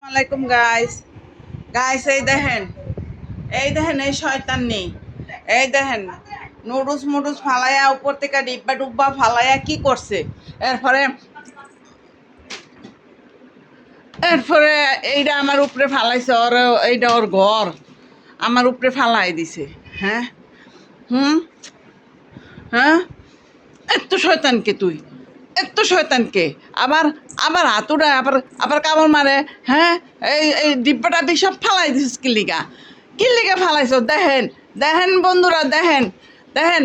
আলাইকুম guys guys এই দেখেন এই শয়তান নেই। এই দেখেন নুডলস মুডলস ফালাইয়া উপর থেকে ডিব্বা ডুব্বা ফালাইয়া কি করছে। এরপরে এরপরে এইটা আমার উপরে ফালাইছে। ওর এইটা ওর ঘর আমার উপরে ফালাই দিছে। হ্যাঁ হুম হ্যাঁ এত শয়তানকে তুই, এত শয়তানকে আবার আবার হাতুড়া আবার আবার কামড় মারে। হ্যাঁ এই ডিব্বাটা সব ফালাই দিছিস কিল্লিগা, কিল্লিগা ফালাইছ। দেখেন দেখেন বন্ধুরা, দেখেন দেখেন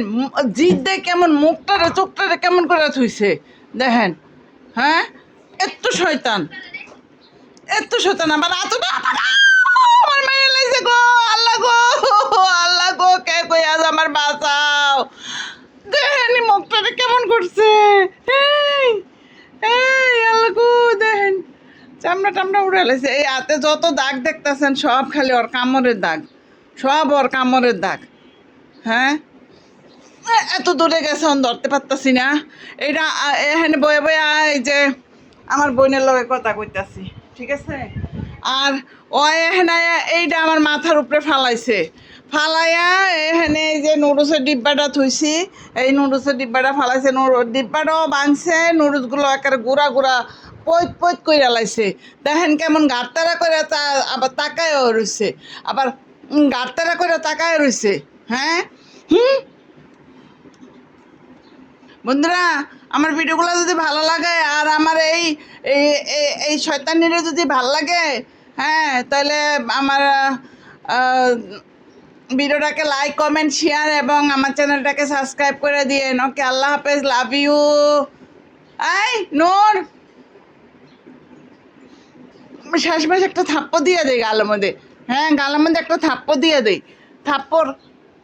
জিদ দে কেমন মুখটারে চোখটারে কেমন করে থুইছে। দেখেন হ্যাঁ এত শয়তান, এত শয়তান আবার হাতুড়া আমার মেরে লাইছে গো। আল্লাহ গো, আল্লাহ গো, কে কই আজ আমার বাঁচাও। দেখেন মুখটারে কেমন করছে। এই এই আল্লাহ গো, দেখেন চামড়া টামড়া উড়ে লাইছে। এই হাতে যত দাগ দেখতেছেন সব খালি ওর কামড়ের দাগ, সব ওর কামড়ের দাগ। হ্যাঁ এত দূরে গেছে ধরতে পারতাছি না। এইটা এখানে বয়ে বয়ে এই যে আমার বোনের লগে কথা কইতাছি, ঠিক আছে। আর ও এখানে এইটা আমার মাথার উপরে ফালাইছে, ফালাইয়া এখানে এই যে নুডলসের ডিব্বাটা থুইছি, এই নুডলসের ডিব্বাটা ফালাইছে। ডিব্বাটাও ভাঙছে, নুডলসগুলো একেবারে গুঁড়া গুঁড়া পৈত পৈত করে লাইছে। দেখেন কেমন গাড়তারা করে আবার তাকায়ও রয়েছে, আবার গাড়তারা করে তাকায় রয়েছে। হ্যাঁ বন্ধুরা, আমার ভিডিওগুলো যদি ভালো লাগে আর আমার এই এই এই শয়তানিরে যদি ভালো লাগে, হ্যাঁ তাহলে আমার ভিডিওটাকে লাইক কমেন্ট শেয়ার এবং আমার চ্যানেলটাকে সাবস্ক্রাইব করে দিয়ে। ওকে, আল্লাহ হাফেজ, লাভ ইউ। এই নূর শেষ মাস একটা থাপ্পড় দিয়ে দেয় গালের মধ্যে। হ্যাঁ গালের মধ্যে একটা থাপ্পড় দিয়ে দেয়, থাপ্পড়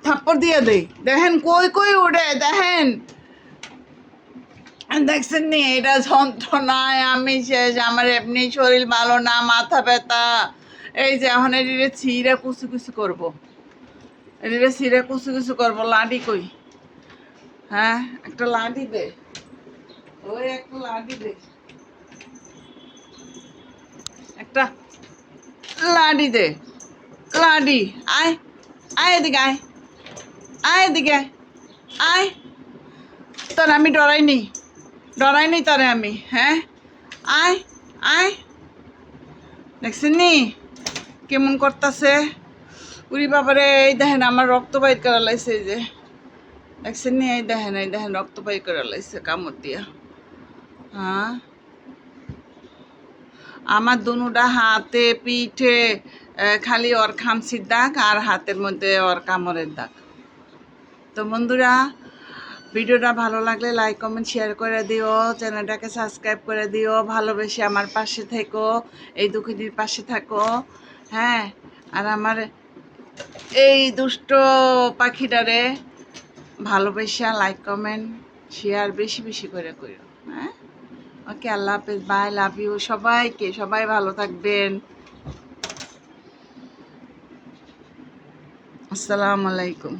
থাপ্পড় দিয়ে দেয়। দেখেন কই কই উঠে, দেখেন দেখছেন নি এটা যন্ত্রণায় আমি শেষ। আমার এমনি শরীর ভালো না, মাথা ব্যথা। এই যে এখন এদিকে ছিঁড়ে কুচি কুচি করবো, এদিকে ছিঁড়ে কুচি কুচি করবো। লাডি কই? হ্যাঁ একটা লাডি দে, ওই একটা লাডি দে, একটা লাডি দে, লাডি। আয় আয় এদিকে, আয় আয় এদিকে, আয়। তোর আমি ডরাইনি, ডরাইনি তোরে আমি। হ্যাঁ আয় আয়, দেখছেন নি কেমন করতেছে। উরি বাবারে, এই দেখেন আমার রক্ত বাইর করা লাইছে। এই যে দেখছেন নি, এই দেখেন রক্ত বাইর করা লাইছে কামড় দিয়া। হ্যাঁ আমার দুনুটা হাতে পিঠে খালি ওর খামচির দাগ আর হাতের মধ্যে ওর কামড়ের দাগ। তো বন্ধুরা, ভিডিওটা ভালো লাগলে লাইক কমেন্ট শেয়ার করে দিও, চ্যানেলটাকে সাবস্ক্রাইব করে দিও, ভালোবেসে আমার পাশে থেকো, এই দুঃখিনীর পাশে থাকো। হ্যাঁ আর আমার এই দুষ্ট পাখিটারে ভালোবেসে লাইক কমেন্ট শেয়ার বেশি বেশি করে করো। হ্যাঁ ওকে, আল্লাহ হাফেজ, বাই, লাভ ইউ। সবাইকে, সবাই ভালো থাকবেন। আসসালামু আলাইকুম।